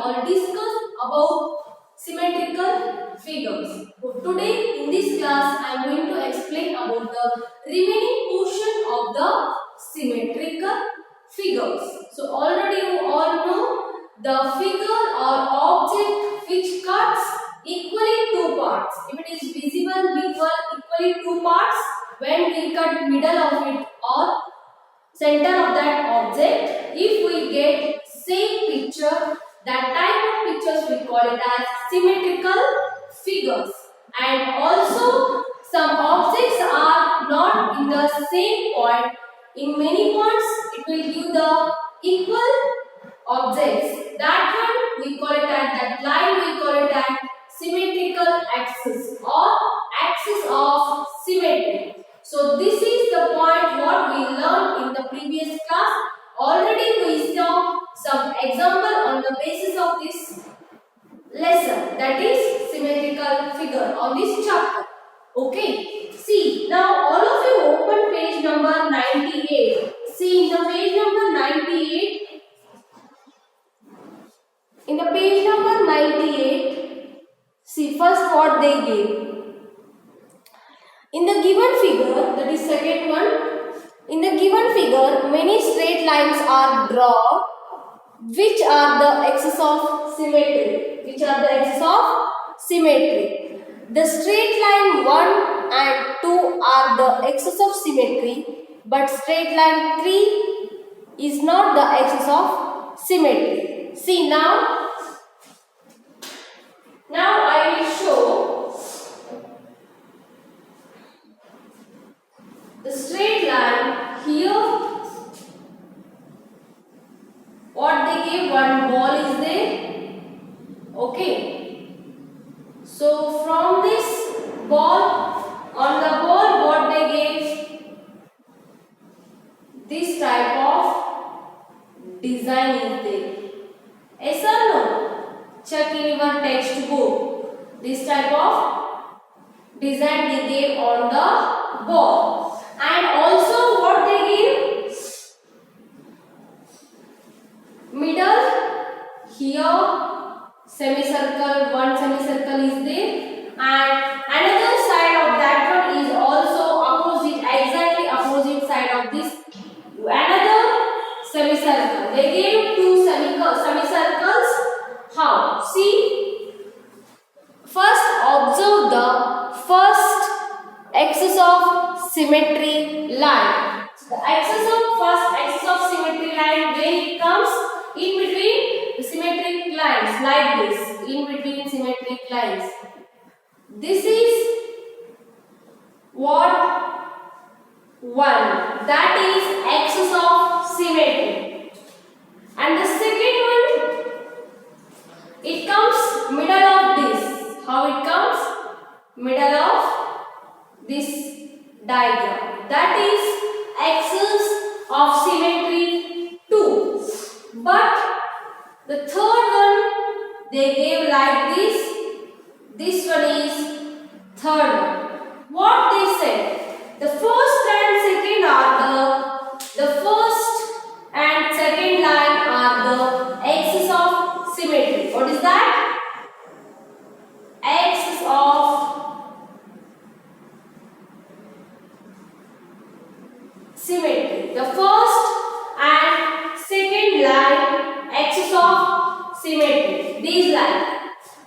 all discussed about symmetrical figures. So today in this class I am going to explain about the remaining portion of the symmetrical figures. So already you all know the figure or object which cuts equally two parts. If it is visible equally two parts, when we cut middle of it or center of that object, if we get same picture, that type of pictures we call it as symmetrical figures. And also some objects are not in the same point. In many points it will give the equal objects. That one we call it as, that line we call it as symmetrical axis or axis of symmetry. So this is the point what we learned in the previous class. Already we saw some example on the basis of this lesson, that is symmetrical figure on this chapter. Okay, see now all of you open page number 98. See in the page number 98, in the page number 98, see first what they gave. In the given figure, that is second one, in the given figure, many straight lines are drawn, which are the axis of symmetry. Which are the axis of symmetry. The straight line 1 and 2 are the axis of symmetry, but straight line 3 is not the axis of symmetry. See now I will show the straight line here. What they gave, one ball is there. Okay. So from this ball, on the ball what they gave, this type of design is there. Yes or no? Check in your textbook. This type of design they gave on the ball. And also what they gave, middle here semicircle, one semicircle is there, and another side of that one is also opposite, exactly opposite side of this another semicircle. They gave two semicircles. How? See, first observe the first axis of symmetry line. The first axis of symmetry line, when it comes in between the symmetric lines, like this, in between symmetric lines. This is what? 1. That is axis of symmetry. And the second one, it comes middle of this. How it comes? Middle of this diagram. That is axis of symmetry 2. But the third one they gave like this. This one is third one. What they said? The first and second are the first and second line are the axis of symmetry. What is that? Axis of symmetry. The first and second line, axis of symmetry. These lines,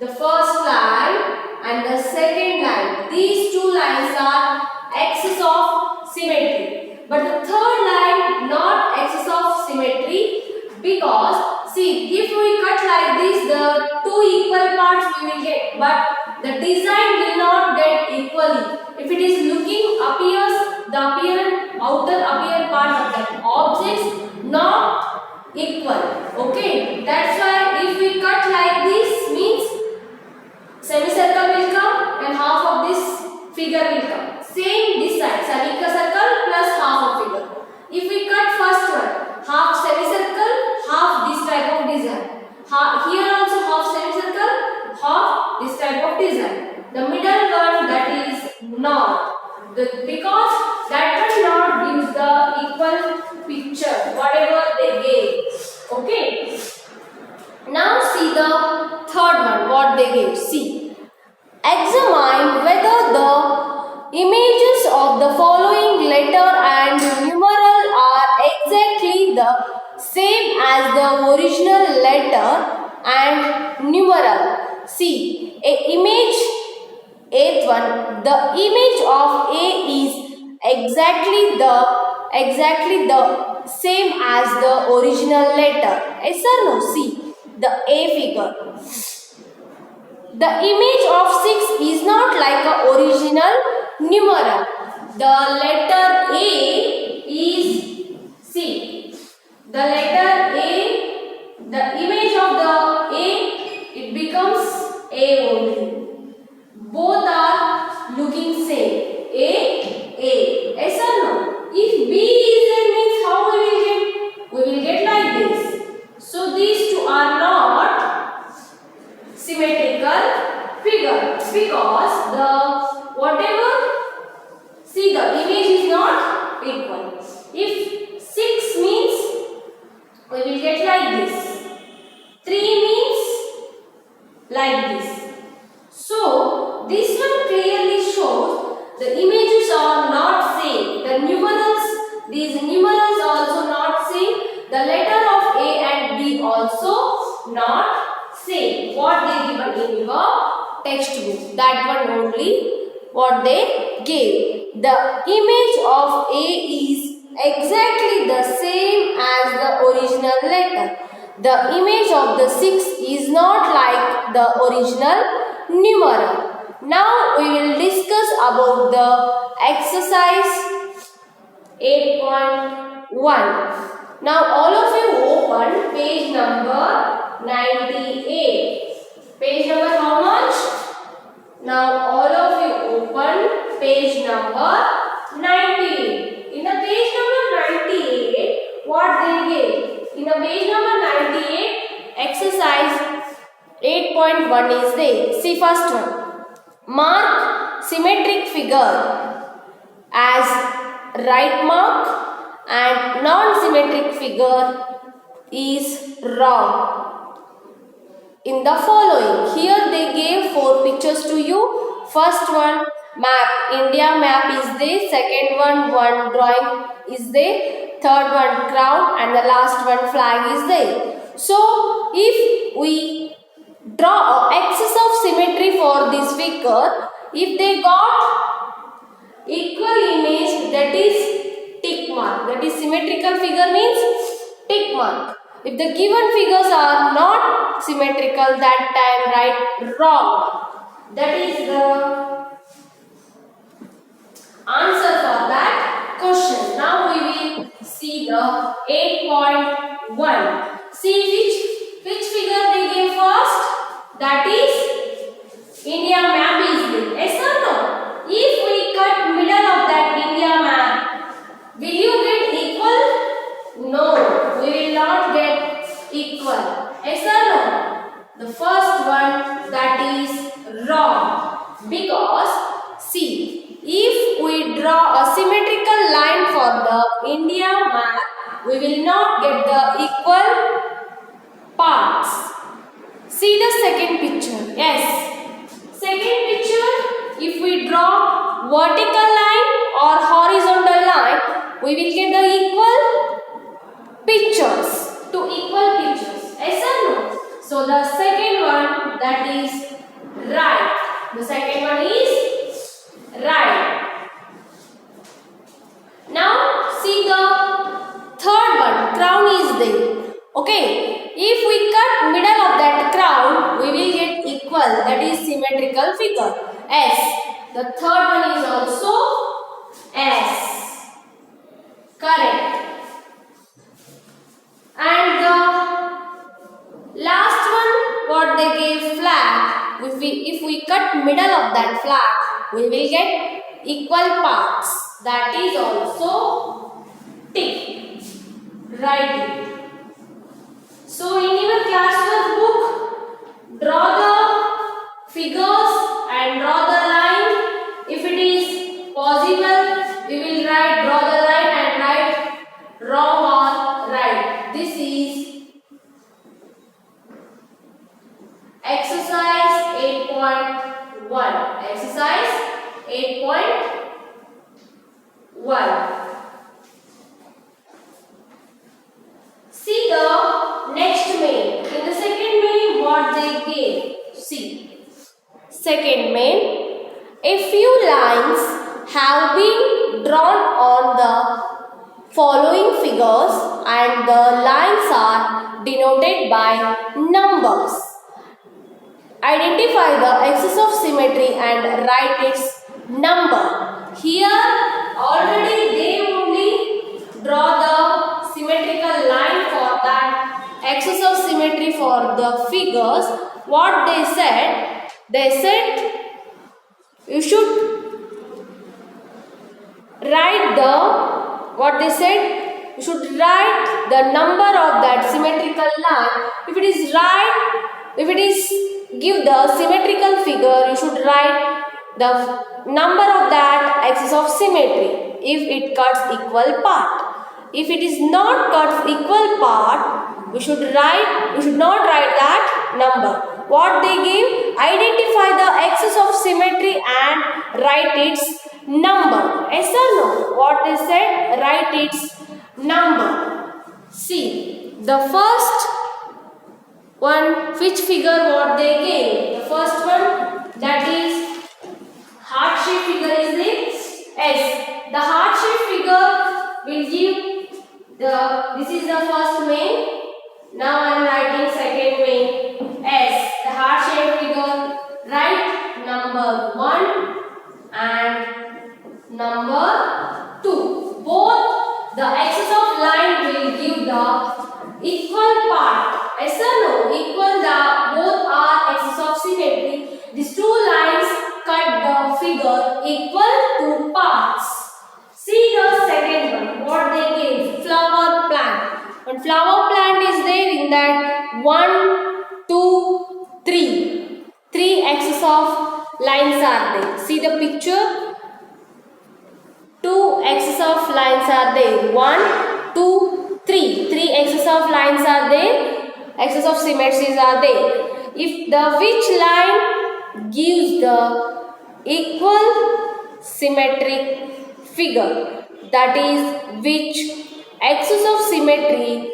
the first line and the second line, these two lines are axis of symmetry. But the third line not axis of symmetry, because see, if we cut like this, the two equal parts we will get, but the design will not get equally. If it is looking appears, the outer part of that objects not equal. Okay, that's why if we cut like this, means semicircle will come and half of this figure will come. Same this side, semicircle plus half of figure. If we cut first one, half semicircle, half this type of design. Here also half semicircle, half this type of design. The middle one, that is not. Because that one not gives the equal picture, whatever they gave. Okay. of the following letter and numeral are exactly the same as the original letter and numeral? See, eighth one, the image of A is exactly the same as the original letter. Yes or no? See the A figure. The image of 6 is not like a original numeral. The letter A is, see, the letter A, the image of the A, it becomes A only. Both are looking same. A. Yes or no? If B is there, means how we will get? We will get like this. So these two are not symmetrical figure because the whatever, see, the image is not equal. If 6 means we will get like this, 3 means like this. So this one clearly shows the images are not same. The numerals, these numerals also not same. The letter of A and B also not same. What they given in your textbook, that one only what they gave. The image of A is exactly the same as the original letter. The image of the 6 is not like the original numeral. Now we will discuss about the exercise 8.1. Now all of you open page number 98. Page number how much? Now all of you open page number 98. In the page number 98, what they gave? In the page number 98, exercise 8.1 is there. See first one. Mark symmetric figure as right mark and non-symmetric figure is wrong. In the following, here they gave 4 pictures to you. First one, map, India map is there. Second one drawing is there. Third one, crown, and the last one, flag is there. So, if we draw axis of symmetry for this figure, if they got equal image, that is tick mark. That is symmetrical figure means tick mark. If the given figures are not symmetrical, that time write wrong. That is the answer for that question. Now we will see the 8.1. See which figure they gave first? That is India map is there. Yes or no? If we cut middle of that India map, will you get equal? No, we will not get equal. Yes or no? The first one, that is wrong. Because see, if we draw a symmetrical line for the India map, we will not get the equal parts. See the second picture. Yes. Second picture, if we draw vertical line or horizontal line, we will get the equal pictures. Two equal pictures. Yes or no? So the second one, that is right. The second one is right. Now see the third one, crown is there. Okay. If we cut middle of that crown, we will get equal. That is symmetrical figure. S. The third one is also S. Correct. And the last one, what they gave flag. If we cut middle of that flag, we will get equal parts. That is also tick. Write it. So in your classwork book, draw the figures and draw the line. If it is possible, we will draw the line and write wrong or right. This is exercise 8.1. Exercise 8.1. 1. See the next main. In the second main, what they gave? See. Second main. A few lines have been drawn on the following figures and the lines are denoted by numbers. Identify the axis of symmetry and write its number. Here already they only draw the symmetrical line for that axis of symmetry for the figures. What they said? They said you should write you should write the number of that symmetrical line. If it is give the symmetrical figure, you should write the number of that axis of symmetry if it cuts equal part. If it is not cuts equal part, you should not write that number. What they give? Identify the axis of symmetry and write its number. Yes or no? What they said? Write its number. See, the first one, which figure what they gave? The first one, that is heart shape figure is the S. The heart shape figure will give this is the first main. Now I am writing second main S. The heart shape figure, write number 1 and number 2. Both the axis of line will give the equal part. Yes or no? Equal both are axis of symmetry. These two lines cut the figure equal to parts. See the second one. What they gave? Flower plant. One flower plant is there in that 1, 2, 3. 3 axis of lines are there. See the picture. 2 axis of lines are there. 1, 2, 3. 3 axis of lines are there. Axis of symmetries are there. If the which line gives the equal symmetric figure, that is which axis of symmetry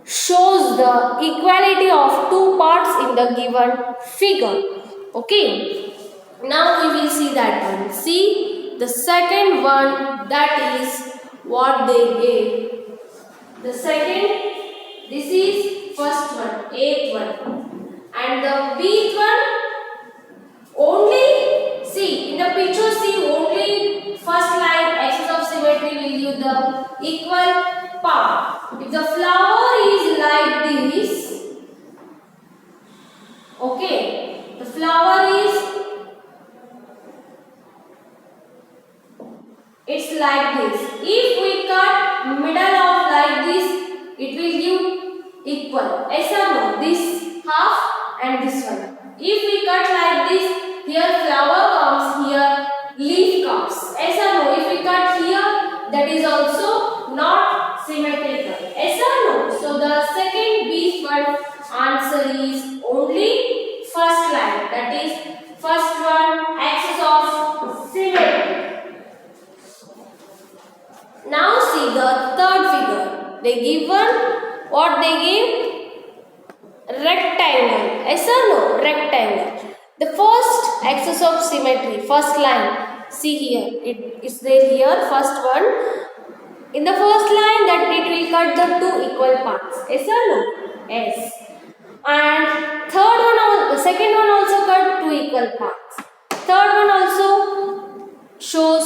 shows the equality of two parts in the given figure. Okay. Now we will see that one. See the second one, that is what they gave. The second, this is first one, 8th one, and the bth one only, see in the picture, see only first line axis of symmetry will give the equal part. If the flower is like this, okay, the flower is, it's like this. If we cut middle of like this, it will give equal. Yes or no? This half and this one. If we cut like this, here flower comes, here leaf comes. Yes or no? If we cut here, that is also not symmetrical. Yes or no? So the second B one answer is only first line. That is first one, axis of symmetry. Now see the third figure. They give what they give? Rectangle. Yes or no? Rectangle. The first axis of symmetry, first line. See here, it is there here, first one. In the first line, that it will cut the two equal parts. Yes or no? Yes. And second one also cut two equal parts. Third one also shows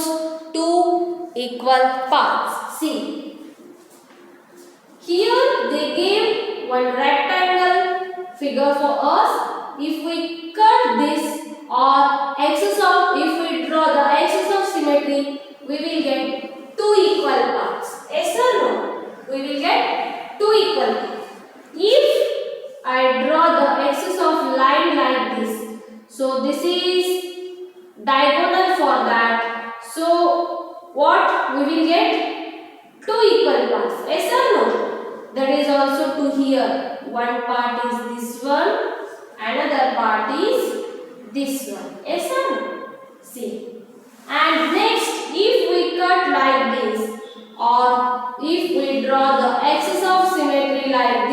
two equal parts. See. Here they gave one rectangle figure for us. If we cut this or if we draw the axis of symmetry, we will get two equal parts. Yes or no? We will get two equal parts. If I draw the axis of line like this, so this is diagonal for that. So what we will get? Two equal parts. Yes or no? That is also two here. One part is this one, another part is this one. Yes or no? See. And next if we cut like this or if we draw the axis of symmetry like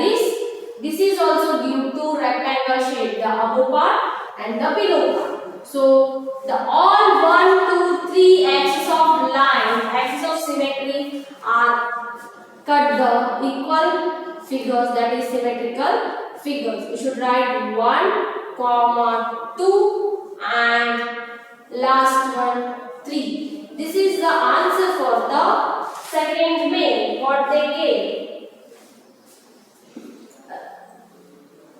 this is also due to rectangle shape, the above part and the below part. So the all 1, 2, 3 axis of line, axis of symmetry are cut the equal figures, that is symmetrical figures. You should write 1, 2 and last one 3. This is the answer for the second main what they gave.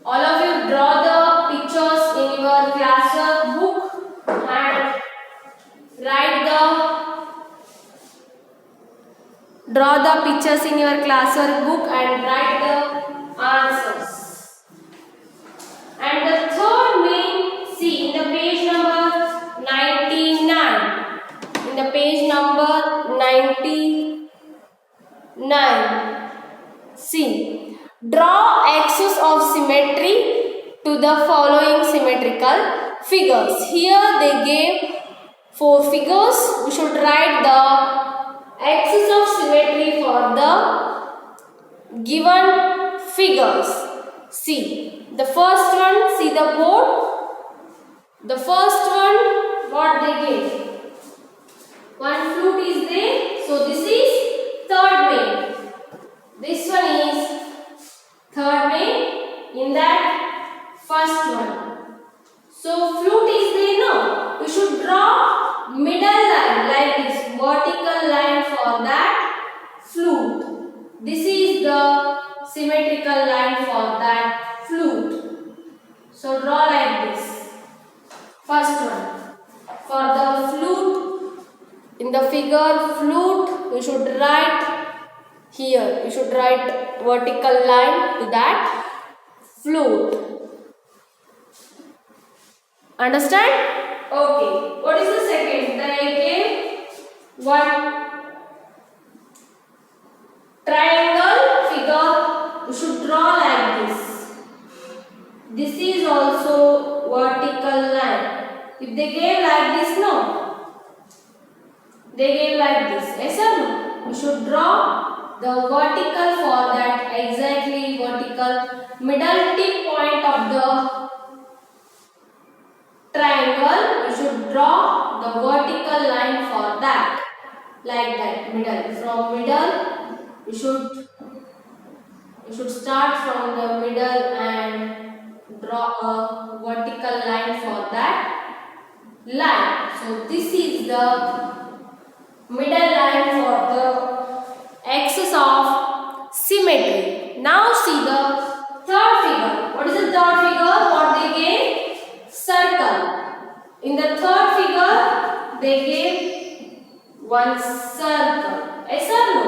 All of you draw the pictures in your class book and draw the pictures in your class book and write the answers. And the third main, see in the page number 99. In the page number 99. See, draw axis of symmetry to the following symmetrical figures. Here they gave 4 figures. We should write the axis of symmetry for the given figures. See, the first one, see the board. The first one, what they gave? One flute is there. So this is third main. This one is third main in that first one. So flute is there now. We should draw middle line like this, vertical line for that flute. This is the symmetrical line for that flute. So draw like this. First one. For the flute, in the figure flute, we should write here. We should write vertical line to that flute. Understand? Okay. What is the second? They gave one triangle figure. You should draw like this. This is also vertical line. If they gave like this, no. They gave like this. Yes or no? You should draw the vertical for that exactly vertical middle tip point of the triangle. You should draw the vertical line for that, like that, middle. From middle, you should start from the middle and draw a vertical line for that line. So this is the middle line for the axis of symmetry. Now see the third figure. What is the third figure? What they gave? Circle. In the third figure, they gave one circle. Yes or no?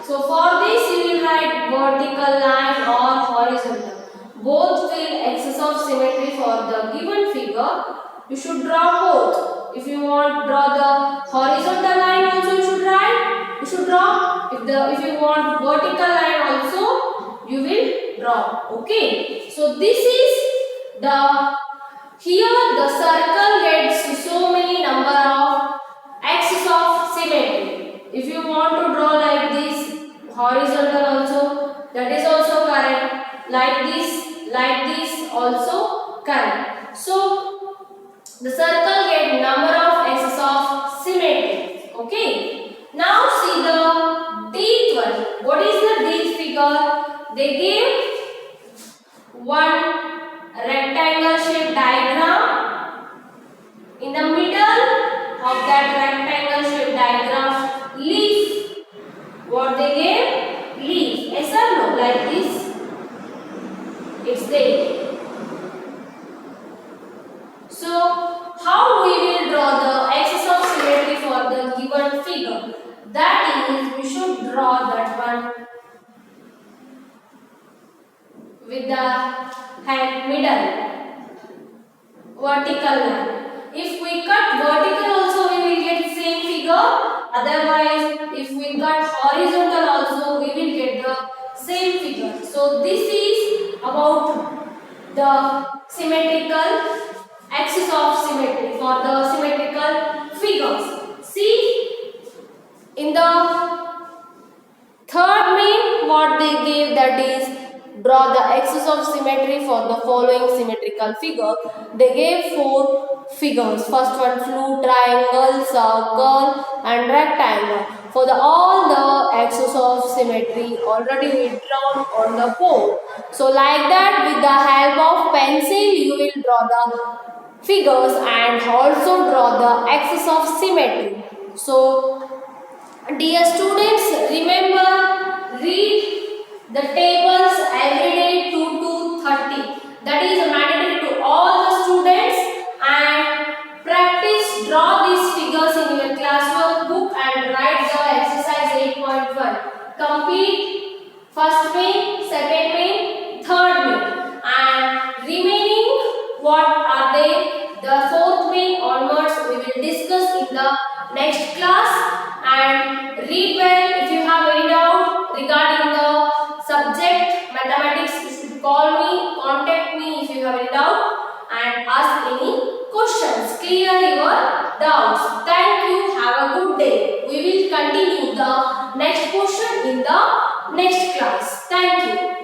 So for this you will write vertical line or horizontal. Both will axis of symmetry for the given figure. You should draw both. If you want draw the horizontal line also you should write. You should draw. If you want vertical line also you will draw. Okay. So this is the here the circle gets so many number of axis of symmetry. If you want to draw like this, horizontal also, that is also correct. Like this also correct. So the circle get number of axis of symmetry. Okay. Now see the teeth one. What is the teeth figure? They gave one rectangle shaped diagram. In the middle of that rectangle shaped diagram, leaf. What they gave? Leaf. Yes or no? Like this. It's there. So how we will draw the axis of symmetry for the given figure? That is, we should draw that one with the hand middle vertical line. If we cut vertical also we will get same figure. Otherwise if we cut horizontal also we will get the same figure. So this is about the symmetrical axis of symmetry for the symmetrical figures. See In the third main, what they gave, that is draw the axis of symmetry for the following symmetrical figure. They gave four figures. First one, flute, triangle, circle and rectangle. For the all the axis of symmetry already we drawn on the board. So like that, with the help of pencil you will draw the figures and also draw the axis of symmetry. So dear students, remember, read the tables every day 2 to 30. That is mandatory to all the students, and practice draw these figures in your classwork book and write the exercise 8.1. Complete first main, second main, third main, and remaining what are they? The fourth main onwards we will discuss in the next class. And read well. If you have any doubt regarding the subject mathematics, you should call me, contact me if you have any doubt and ask any questions. Clear your doubts. Thank you. Have a good day. We will continue the next question in the next class. Thank you.